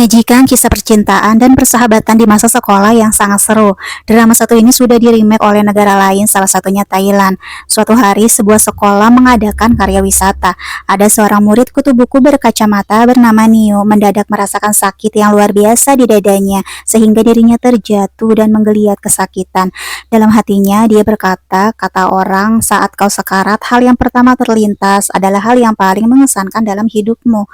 Menyajikan kisah percintaan dan persahabatan di masa sekolah yang sangat seru. Drama satu ini sudah di-remake oleh negara lain, salah satunya Thailand. Suatu hari, sebuah sekolah mengadakan karya wisata. Ada seorang murid kutu buku berkacamata bernama Nio mendadak merasakan sakit yang luar biasa di dadanya, sehingga dirinya terjatuh dan menggeliat kesakitan. Dalam hatinya, dia berkata, kata orang, saat kau sekarat, hal yang pertama terlintas adalah hal yang paling mengesankan dalam hidupmu.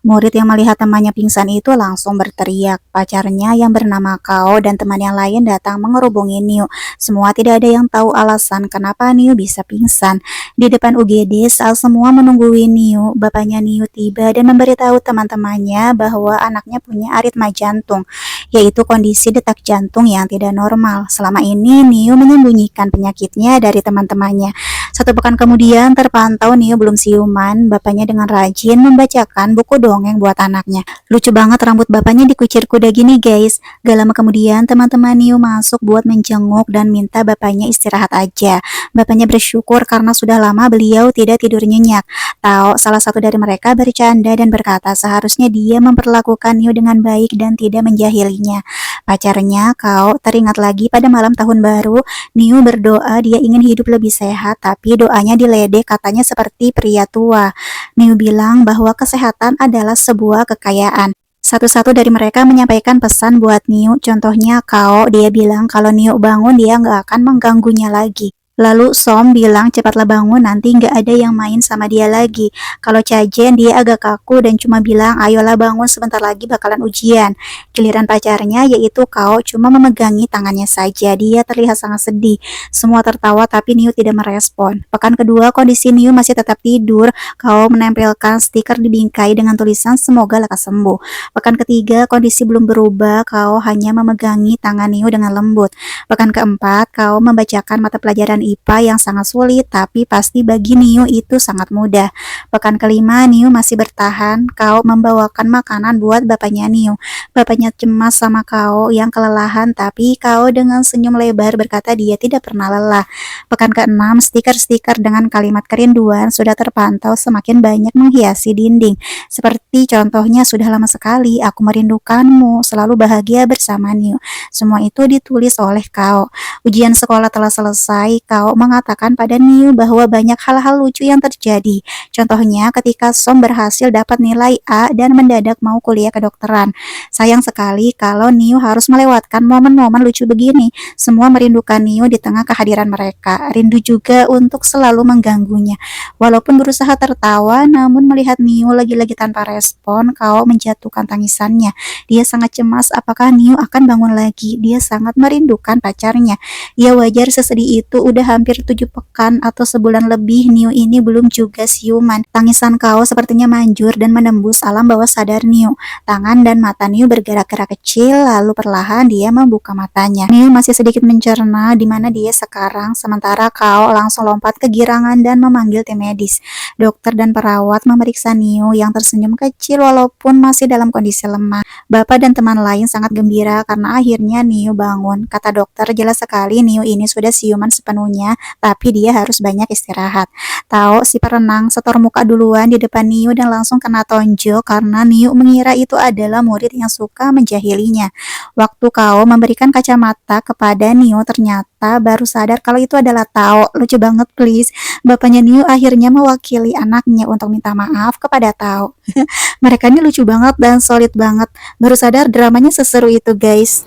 Murid yang melihat temannya pingsan itu langsung berteriak. Pacarnya yang bernama Kao dan teman yang lain datang mengerubungi Niu. Semua tidak ada yang tahu alasan kenapa Niu bisa pingsan. Di depan UGD, saat semua menungguin Niu, bapaknya Niu tiba dan memberitahu teman-temannya bahwa anaknya punya aritma jantung, yaitu kondisi detak jantung yang tidak normal. Selama ini Niu menyembunyikan penyakitnya dari teman-temannya. Satu pekan kemudian terpantau Niu belum siuman, bapaknya dengan rajin membacakan buku dongeng buat anaknya. Lucu banget rambut bapaknya dikucir kuda gini guys. Gak lama kemudian teman-teman Niu masuk buat menjenguk dan minta bapaknya istirahat aja. Bapaknya bersyukur karena sudah lama beliau tidak tidur nyenyak. Tahu salah satu dari mereka bercanda dan berkata seharusnya dia memperlakukan Niu dengan baik dan tidak menjahilinya. Pacarnya Kao teringat lagi pada malam tahun baru, Niu berdoa dia ingin hidup lebih sehat, tapi doanya diledek katanya seperti pria tua. Niu bilang bahwa kesehatan adalah sebuah kekayaan. Satu-satu dari mereka menyampaikan pesan buat Niu. Contohnya Kao, dia bilang kalau Niu bangun dia nggak akan mengganggunya lagi. Lalu Som bilang cepatlah bangun nanti nggak ada yang main sama dia lagi. Kalau Cajen dia agak kaku dan cuma bilang ayolah bangun sebentar lagi bakalan ujian. Giliran pacarnya yaitu Kao cuma memegangi tangannya saja. Dia terlihat sangat sedih. Semua tertawa tapi Niu tidak merespon. Pekan kedua kondisi Niu masih tetap tidur. Kao menempelkan stiker di bingkai dengan tulisan semoga lekas sembuh. Pekan ketiga kondisi belum berubah. Kao hanya memegangi tangan Niu dengan lembut. Pekan keempat Kao membacakan mata pelajaran IPA yang sangat sulit, tapi pasti bagi Niu itu sangat mudah. Pekan kelima, Niu masih bertahan. Kao membawakan makanan buat bapaknya Niu. Bapaknya cemas sama Kao yang kelelahan, tapi Kao dengan senyum lebar berkata dia tidak pernah lelah. Pekan keenam, stiker-stiker dengan kalimat kerinduan sudah terpantau semakin banyak menghiasi dinding. Seperti contohnya, sudah lama sekali aku merindukanmu, selalu bahagia bersama Niu. Semua itu ditulis oleh Kao. Ujian sekolah telah selesai. Kao mengatakan pada Niu bahwa banyak hal-hal lucu yang terjadi. Contohnya ketika Som berhasil dapat nilai A dan mendadak mau kuliah kedokteran. Sayang sekali kalau Niu harus melewatkan momen-momen lucu begini. Semua merindukan Niu di tengah kehadiran mereka. Rindu juga untuk selalu mengganggunya. Walaupun berusaha tertawa, namun melihat Niu lagi-lagi tanpa respon, Kao menjatuhkan tangisannya. Dia sangat cemas apakah Niu akan bangun lagi. Dia sangat merindukan pacarnya. Ya wajar sesedih itu, udah hampir 7 pekan atau sebulan lebih Niu ini belum juga siuman. Tangisan Kao sepertinya manjur dan menembus alam bawah sadar Niu. Tangan dan mata Niu bergerak-gerak kecil, lalu perlahan dia membuka matanya. Niu masih sedikit mencerna di mana dia sekarang, sementara Kao langsung lompat kegirangan dan memanggil tim medis. Dokter dan perawat memeriksa Niu yang tersenyum kecil walaupun masih dalam kondisi lemah. Bapak dan teman lain sangat gembira karena akhirnya Niu bangun. Kata dokter, jelas sekali Niu ini sudah siuman sepenuhnya, tapi dia harus banyak istirahat. Tahu si perenang setor muka duluan di depan Niu dan langsung kena tonjok karena Niu mengira itu adalah murid yang suka menjahilinya. Waktu Kao memberikan kacamata kepada Niu, ternyata baru sadar kalau itu adalah Tao. Lucu banget please. Bapaknya Niu akhirnya mewakili anaknya untuk minta maaf kepada Tao. Mereka ini lucu banget dan solid banget. Baru sadar dramanya seseru itu guys.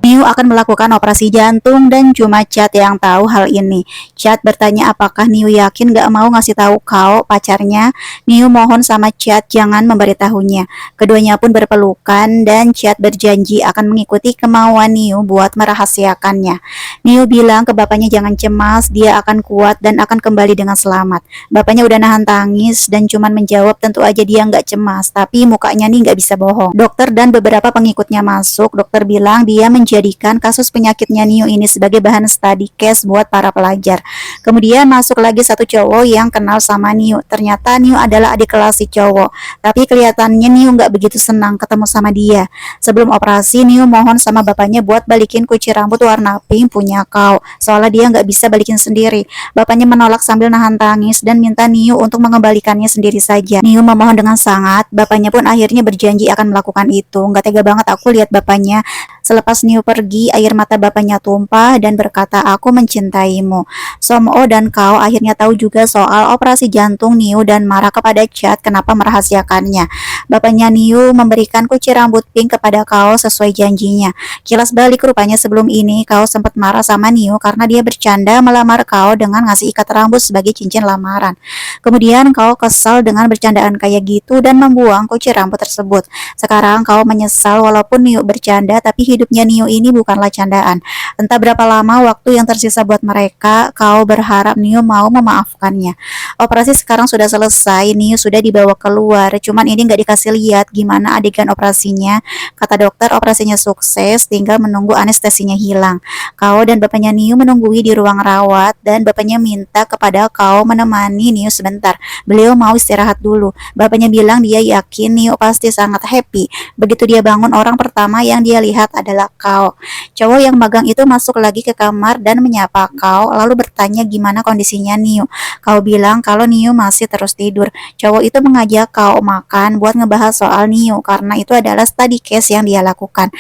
Niu akan melakukan operasi jantung dan cuma Chad yang tahu hal ini. Chad bertanya apakah Niu yakin gak mau ngasih tahu Kao pacarnya. Niu mohon sama Chad jangan memberitahunya. Keduanya pun berpelukan dan Chad berjanji akan mengikuti kemauan Niu buat merahasiakannya. Niu bilang ke bapaknya jangan cemas, dia akan kuat dan akan kembali dengan selamat. Bapaknya udah nahan tangis dan cuman menjawab tentu aja dia nggak cemas, tapi mukanya nih nggak bisa bohong. Dokter dan beberapa pengikutnya masuk. Dokter bilang dia menjadi menjadikan kasus penyakitnya Niu ini sebagai bahan study case buat para pelajar. Kemudian masuk lagi satu cowok yang kenal sama Niu. Ternyata Niu adalah adik kelas si cowok, tapi kelihatannya Niu nggak begitu senang ketemu sama dia. Sebelum operasi, Niu mohon sama bapaknya buat balikin kunci rambut warna pink punya Kao, soalnya dia nggak bisa balikin sendiri. Bapaknya menolak sambil nahan tangis dan minta Niu untuk mengembalikannya sendiri saja. Niu memohon dengan sangat, bapaknya pun akhirnya berjanji akan melakukan itu. Nggak tega banget aku lihat bapaknya. Selepas Niu pergi, air mata bapaknya tumpah dan berkata, aku mencintaimu. Som-o dan Kao akhirnya tahu juga soal operasi jantung Niu dan marah kepada Chad kenapa merahasiakannya. Bapaknya Niu memberikan kunci rambut pink kepada Kao sesuai janjinya. Kilas balik rupanya sebelum ini Kao sempat marah sama Niu karena dia bercanda melamar Kao dengan ngasih ikat rambut sebagai cincin lamaran. Kemudian Kao kesal dengan bercandaan kayak gitu dan membuang kunci rambut tersebut. Sekarang Kao menyesal walaupun Niu bercanda, tapi hidupnya Niu ini bukanlah candaan. Entah berapa lama waktu yang tersisa buat mereka, Kao berharap Niu mau memaafkannya. Operasi sekarang sudah selesai, Niu sudah dibawa keluar. Cuman ini nggak dikasih lihat gimana adegan operasinya. Kata dokter operasinya sukses, tinggal menunggu anestesinya hilang. Kao dan bapaknya Niu menunggui di ruang rawat dan bapaknya minta kepada Kao menemani Niu sebentar. Beliau mau istirahat dulu. Bapaknya bilang dia yakin Niu pasti sangat happy. Begitu dia bangun, orang pertama yang dia lihat adalah Kao. Cowok yang magang itu masuk lagi ke kamar dan menyapa Kao lalu bertanya gimana kondisinya Niu. Kao bilang kalau Niu masih terus tidur. Cowok itu mengajak Kao makan buat ngebahas soal Niu karena itu adalah study case yang dia lakukan.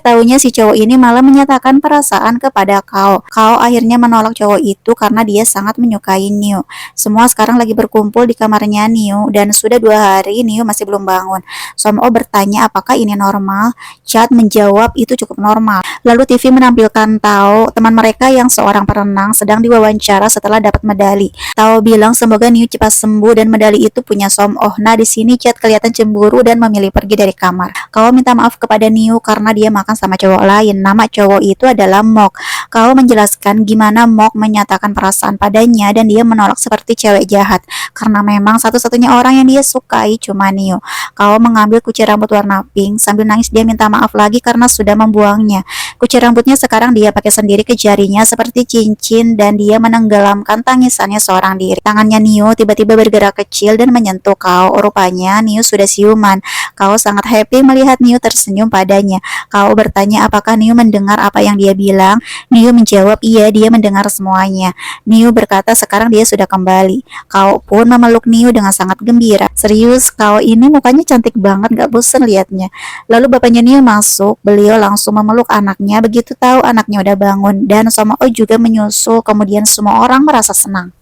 Taunya si cowok ini malah menyatakan perasaan kepada Kao. Kao akhirnya menolak cowok itu karena dia sangat menyukai Niu. Semua sekarang lagi berkumpul di kamarnya Niu dan sudah 2 hari Niu masih belum bangun. Som-o bertanya apakah ini normal. Chad menjawab itu cukup normal. Lalu TV menampilkan Tao, teman mereka yang seorang perenang, sedang diwawancara setelah dapat medali. Tao bilang semoga Niu cepat sembuh dan medali itu punya Som-oh. Nah di sini Chad kelihatan cemburu dan memilih pergi dari kamar. Kao minta maaf kepada Niu karena dia makan sama cowok lain. Nama cowok itu adalah Mok. Kao menjelaskan gimana Mok menyatakan perasaan padanya dan dia menolak seperti cewek jahat karena memang satu-satunya orang yang dia sukai cuma Niu. Kao mengambil kunci rambut warna pink sambil nangis, dia minta maaf lagi karena sudah membuangnya. Kunci rambutnya sekarang dia pakai sendiri ke jarinya seperti cincin dan dia menenggelamkan tangisannya seorang diri. Tangannya Niu tiba-tiba bergerak kecil dan menyentuh Kao. Rupanya Niu sudah siuman. Kao sangat happy melihat Niu tersenyum padanya. Kao bertanya apakah Niu mendengar apa yang dia bilang. Niu menjawab iya, dia mendengar semuanya. Niu berkata sekarang dia sudah kembali. Kao pun memeluk Niu dengan sangat gembira. Serius, Kao ini mukanya cantik banget, gak bosan liatnya. Lalu bapaknya Niu masuk, beliau langsung memeluk anaknya. Begitu tahu anaknya udah bangun dan Som-oh juga menyusul, kemudian semua orang merasa senang.